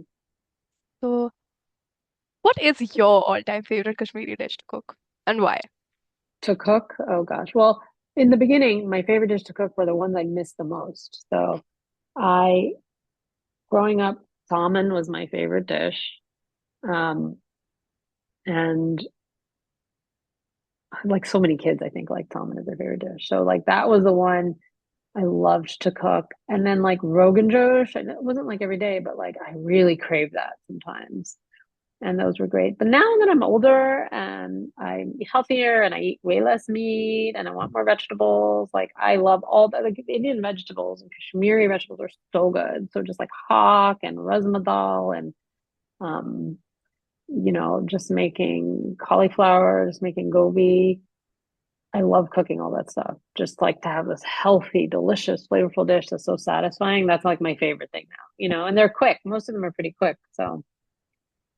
So, what is your all-time favorite Kashmiri dish to cook and why? To cook, oh gosh. Well, in the beginning, my favorite dish to cook were the ones I missed the most. So I, growing up, salmon was my favorite dish. Um, and like so many kids, I think like salmon is their favorite dish. So like that was the one I loved to cook. And then like Rogan Josh, it wasn't like every day, but like I really crave that sometimes. And those were great. But now that I'm older and I'm healthier and I eat way less meat and I want more vegetables, like I love all the like Indian vegetables and Kashmiri vegetables are so good. So just like hawk and rasma and um, just making cauliflower, just making gobi. I love cooking all that stuff. Just like to have this healthy, delicious, flavorful dish that's so satisfying. That's like my favorite thing now, and they're quick. Most of them are pretty quick. So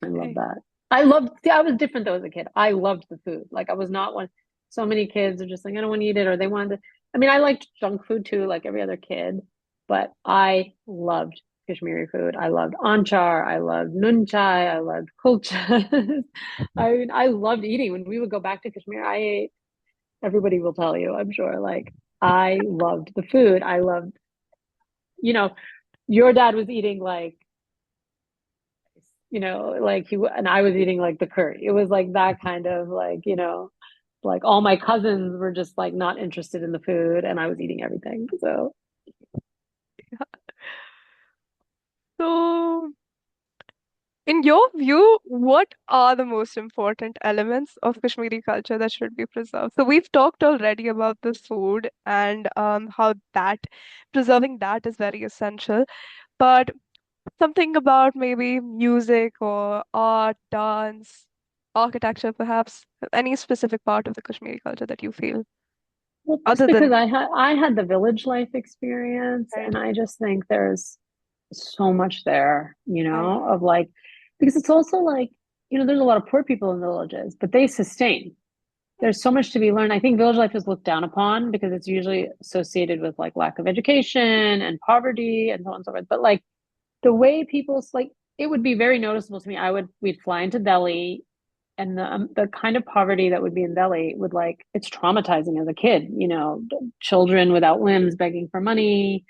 I love Okay. that. I was different though as a kid. I loved the food. Like I was not one, so many kids are just like, I don't want to eat it, or they wanted to. I mean, I liked junk food too, like every other kid, but I loved Kashmiri food. I loved anchar. I loved nunchai. I loved kulchas. I mean, I loved eating. When we would go back to Kashmir, I ate everybody will tell you, I'm sure. Like I loved the food. I loved, you know, your dad was eating like, like and I was eating like the curry. It was like that kind of like, like all my cousins were just like not interested in the food and I was eating everything. So So, in your view, what are the most important elements of Kashmiri culture that should be preserved? So we've talked already about the food and how that preserving that is very essential. But something about maybe music or art, dance, architecture, perhaps any specific part of the Kashmiri culture that you feel well, just other because than I had the village life experience right, and I just think there's so much there, I of like because it's also like, there's a lot of poor people in villages, but they sustain. There's so much to be learned. I think village life is looked down upon because it's usually associated with like lack of education and poverty and so on and so forth. But like the way people's like it would be very noticeable to me. We'd fly into Delhi and the kind of poverty that would be in Delhi would like it's traumatizing as a kid, children without limbs begging for money.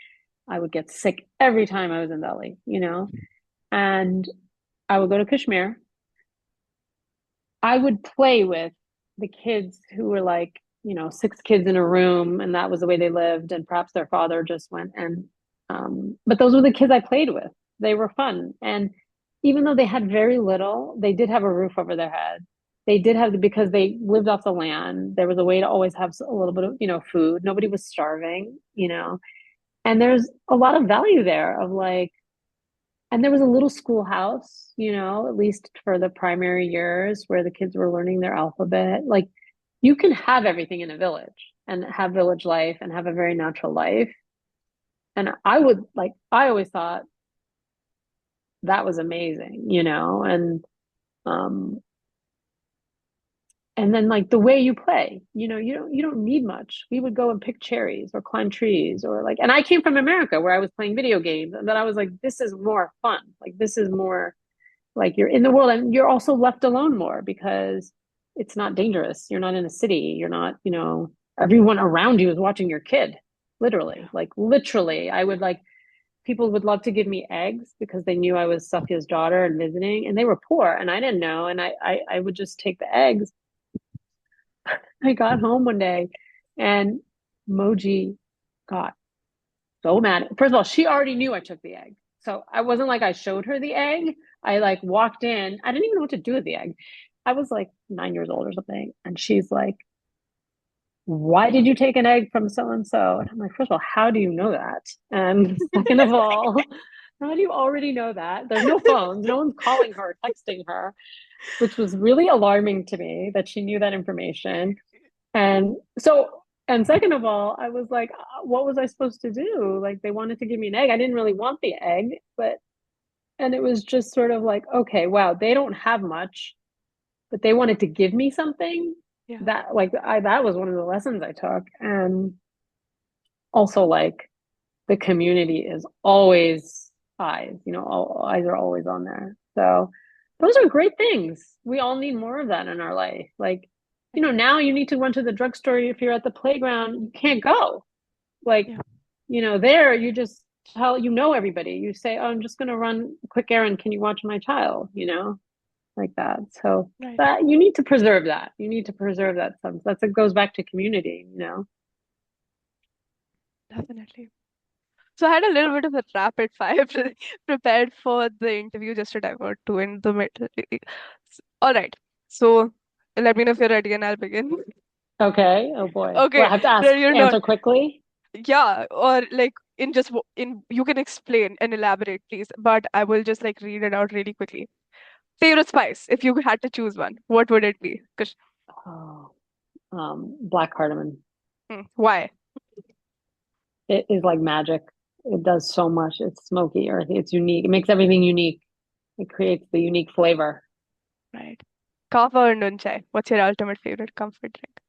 I would get sick every time I was in Delhi. And I would go to Kashmir. I would play with the kids who were like, six kids in a room, and that was the way they lived. And perhaps their father just went but those were the kids I played with. They were fun. And even though they had very little, they did have a roof over their head. They did have, because they lived off the land, there was a way to always have a little bit of, food. Nobody was starving. And there's a lot of value there of like, and there was a little schoolhouse, at least for the primary years where the kids were learning their alphabet. Like you can have everything in a village and have village life and have a very natural life. And I always thought that was amazing. Um, and then like the way you play, you don't need much. We would go and pick cherries or climb trees or like, and I came from America where I was playing video games and then I was like, this is more fun. Like this is more like you're in the world and you're also left alone more because it's not dangerous. You're not in a city. You're not, everyone around you is watching your kid. Literally, Yeah. like literally, I would like people would love to give me eggs because they knew I was Safia's daughter and visiting, and they were poor, and I didn't know, and I would just take the eggs. I got home one day, and Moji got so mad. First of all, she already knew I took the egg, so I wasn't like I showed her the egg. I like walked in. I didn't even know what to do with the egg. I was like 9 years old or something, and she's like, why did you take an egg from so and so? And I'm like, first of all, how do you know that? And second of all, how do you already know that? There's no phones, no one's calling her, texting her, which was really alarming to me that she knew that information. And so, and second of all, I was like, what was I supposed to do? Like, they wanted to give me an egg. I didn't really want the egg, and it was just sort of like, okay, wow, they don't have much, but they wanted to give me something Yeah. that was one of the lessons I took. And also like the community is always eyes, all eyes are always on there. So those are great things. We all need more of that in our life. Like, now you need to run to the drugstore if you're at the playground, you can't go. Like, Yeah. there you just tell everybody. You say, oh, I'm just gonna run a quick errand. Can you watch my child? Like that. So Right. that you need to preserve that. You need to preserve that sense. It goes back to community. Definitely. So I had a little bit of a rapid fire prepared for the interview just to divert to in the middle. All right. So let me know if you're ready and I'll begin. Okay. Oh boy. Well, Okay. I have to Ready or not? answer quickly. Yeah. Or like in just in you can explain and elaborate, please. But I will just like read it out really quickly. Favorite spice, if you had to choose one, what would it be? Oh, black cardamom. Why? It is like magic. It does so much. It's smoky, earthy. It's unique. It makes everything unique. It creates the unique flavor. Right. Kava or noon chai? What's your ultimate favorite comfort drink?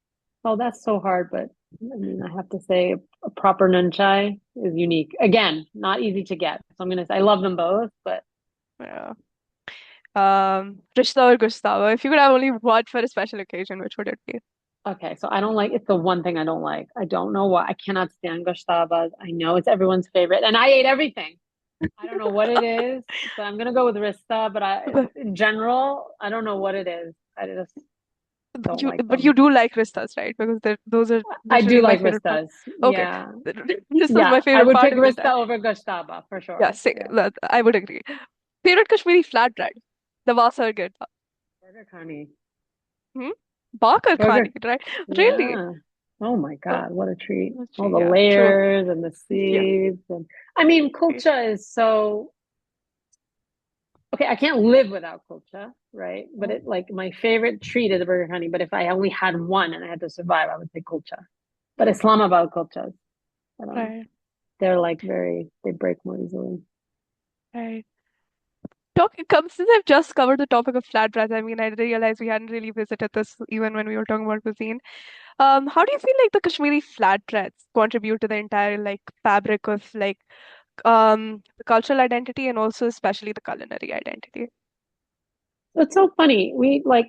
Oh, that's so hard, but I mean, I have to say a proper nunchai is unique. Again, not easy to get. So I'm gonna say I love them both, but Yeah. Rishta or Gustavo? If you could have only one for a special occasion, which would it be? okay. So I don't like it's the one thing I don't like. I don't know why. I cannot stand gashtabas. I know it's everyone's favorite, and I ate everything. I don't know what it is, but I'm gonna go with Rista. But But in general, I don't know what it is. I just but don't you like but you them. do like Ristas, right? Because those are I do literally my like favorite part. Ristas. Okay. Yeah, This is yeah. my I favorite would part pick of the Rista entire. over Gashtaba for Yeah, sure. say, Yeah, I would agree. Favorite Kashmiri flatbread? The Vasa or Girta? Burger Khani. Hmm? Bakar Khani, Burger. right? Really? Yeah. Oh my Oh, God, what a treat! All the yeah, true. layers and the Yeah. seeds, and I mean, kulcha is so okay. I can't live without kulcha, right? But Mhm. it like my favorite treat is a burger honey. But if I only had one and I had to survive, I would say kulcha. But Islamabad kulchas, I don't know. Right, They're like they break more easily. right. Since I've just covered the topic of flatbreads, I mean, I realized we hadn't really visited this even when we were talking about cuisine. How do you feel like the Kashmiri flatbreads contribute to the entire like fabric of like the cultural identity and also especially the culinary identity? It's so funny. We like.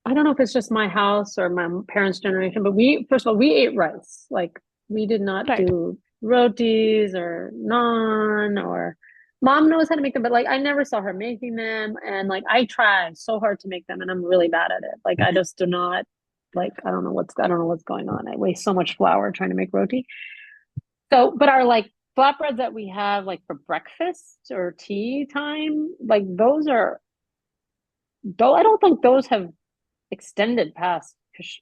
I don't know if it's just my house or my parents' generation, but we, first of all, we ate rice. Like we did not Right. do rotis or naan or mom knows how to make them, but like I never saw her making them. And like I tried so hard to make them and I'm really bad at it. Like I just do not like I don't know what's going on. I waste so much flour trying to make roti. So, but our like flatbreads that we have like for breakfast or tea time, like those are though I don't think those have extended past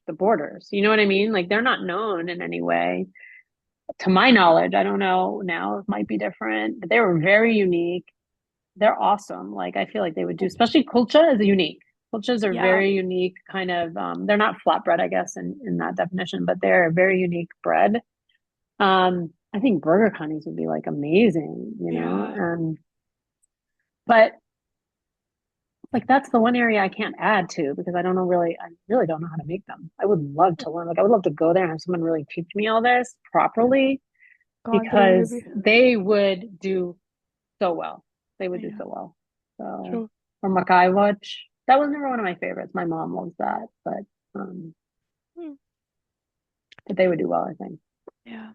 the borders. You know what I mean? Like they're not known in any way. To my knowledge, I don't know now, it might be different, but they were very unique. They're awesome. Like I feel like they would do, especially kulcha is unique. Kulchas are Yeah. very unique, kind of they're not flatbread, I guess, in that definition, but they're a very unique bread. I think burger connies would be like amazing, you know. Yeah. But like that's the one area I can't add to because I really don't know how to make them. I would love to learn. Like I would love to go there and have someone really teach me all this properly Can't blame because you. they would do so well. They would do Yeah. so well. So True. or Makai Watch. That was never one of my favorites. My mom loves that, um Hmm. but they would do well, I think. Yeah.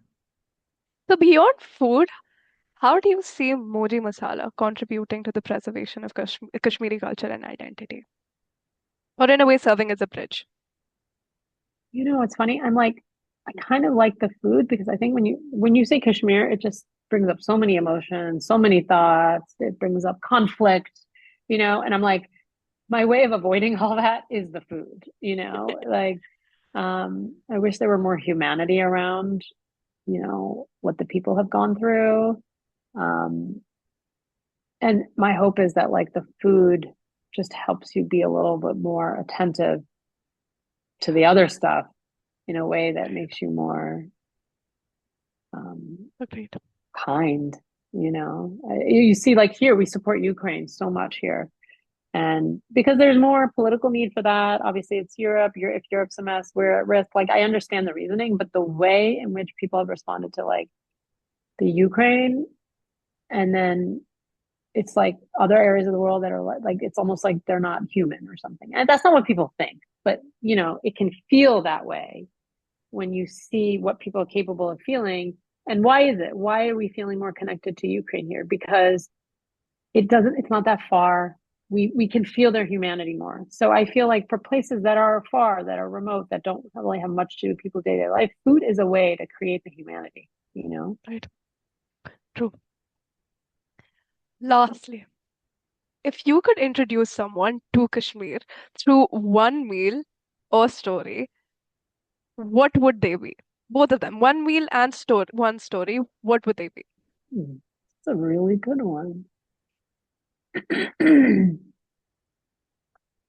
So beyond food, how do you see Moji Masala contributing to the preservation of Kashmiri culture and identity? Or in a way, serving as a bridge? You know what's funny? I'm like, I kind of like the food because I think when you say Kashmir, it just brings up so many emotions, so many thoughts. It brings up conflict, you know, and I'm like, my way of avoiding all that is the food, you know, like I wish there were more humanity around, you know, what the people have gone through. Um, and my hope is that like the food just helps you be a little bit more attentive to the other stuff in a way that makes you more um, Agreed. kind. You know, you see, like here, we support Ukraine so much here, and because there's more political need for that. Obviously, it's Europe. If Europe's a mess, we're at risk. Like I understand the reasoning, but the way in which people have responded to like the Ukraine, and then it's like other areas of the world that are like it's almost like they're not human or something, and that's not what people think. But you know, it can feel that way when you see what people are capable of feeling. And why is it? Why are we feeling more connected to Ukraine here? Because it's not that far. We can feel their humanity more. So I feel like for places that are far, that are remote, that don't really have much to do with people's day-to-day life, food is a way to create the humanity, you know? Right. True. Lastly, if you could introduce someone to Kashmir through one meal or story, what would they be? Both of them, one meal and one story, what would they be? It's a really good one.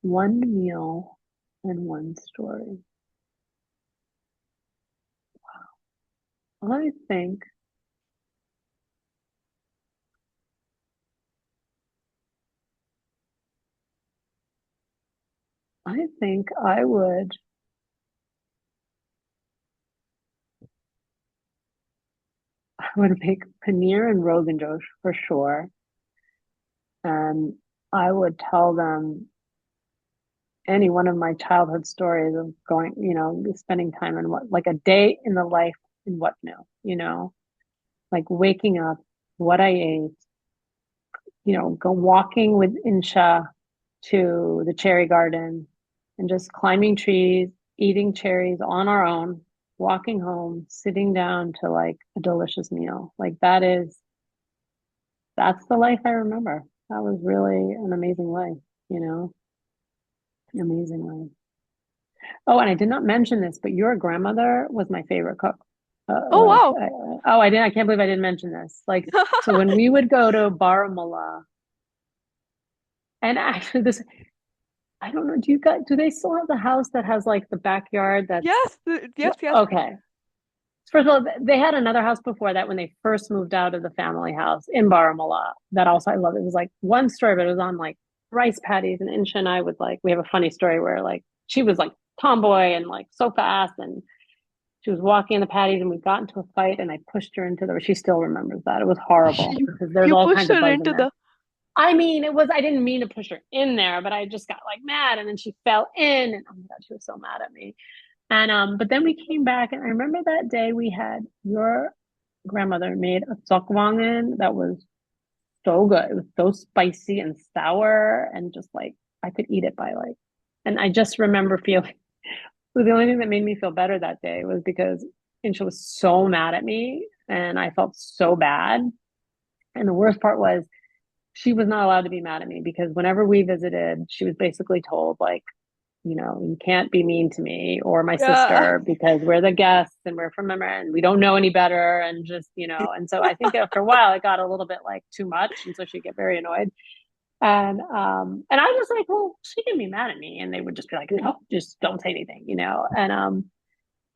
One meal and one story. I think I would make paneer and Rogan Josh for sure. And I would tell them any one of my childhood stories of going, you know, spending time in what, like a day in the life in what now, you know, like waking up, what I ate, you know, go walking with Insha to the cherry garden and just climbing trees, eating cherries on our own, walking home, sitting down to like a delicious meal. Like that's the life I remember. That was really an amazing life, you know, amazing life. Oh, and I did not mention this, but your grandmother was my favorite cook. Oh, wow. Oh, I didn't. I can't believe I didn't mention this. Like, so when we would go to Baramulla, and actually, this I don't know. Do they still have the house that has like the backyard? Yes, yes, yes. Okay. First of all, they had another house before that when they first moved out of the family house in Baramulla. That also I love. It was like one story, but it was on like rice paddies, and Insha and I would like. We have a funny story where like she was like tomboy and like so fast and she was walking in the patties and we got into a fight and I pushed her into the she still remembers that. It was horrible You because there's you all pushed kinds of her bugs in into there. the I mean, I didn't mean to push her in there, but I just got like mad and then she fell in and oh my God, she was so mad at me. And but then we came back and I remember that day we had your grandmother made a sokwangan that was so good. It was so spicy and sour and just like I could eat it by like and I just remember feeling the only thing that made me feel better that day was because Insha was so mad at me and I felt so bad. And the worst part was she was not allowed to be mad at me because whenever we visited, she was basically told, like, you can't be mean to me or my Yeah. sister because we're the guests and we're from America and we don't know any better. And just, and so I think after a while it got a little bit like too much. And so she'd get very annoyed. And I was like, well, she can be mad at me. And they would just be like, no, just don't say anything.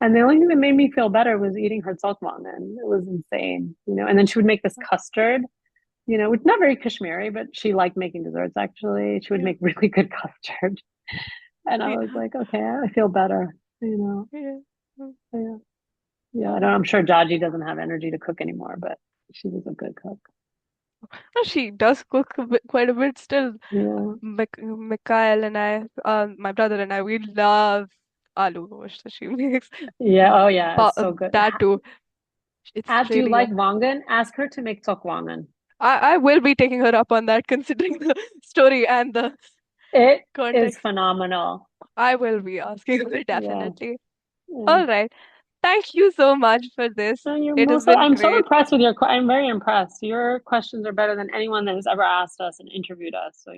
And the only thing that made me feel better was eating her saltwan, and it was insane. And then she would make this custard, which not very Kashmiri, but she liked making desserts actually. She would Yeah. make really good custard. And I We, was like, okay, I feel better. yeah. Mm, Yeah. Yeah. I oh. don't, I'm sure Jaji doesn't have energy to cook anymore, but she was a good cook. No, she does cook quite a bit still. Yeah. Mikhail and I, my brother and I, we love aloo gosh that she makes. Yeah. Oh, yeah. But It's so good. that too, it's Do you really like yum. Wangan? Ask her to make tokwangan. I will be taking her up on that considering the story and the It is context. phenomenal. I will be asking her Yeah. definitely. Yeah. All right. Thank you so much for this. No, you're It has mostly, been I'm so great. impressed with I'm very impressed. Your questions are better than anyone that has ever asked us and interviewed us. So,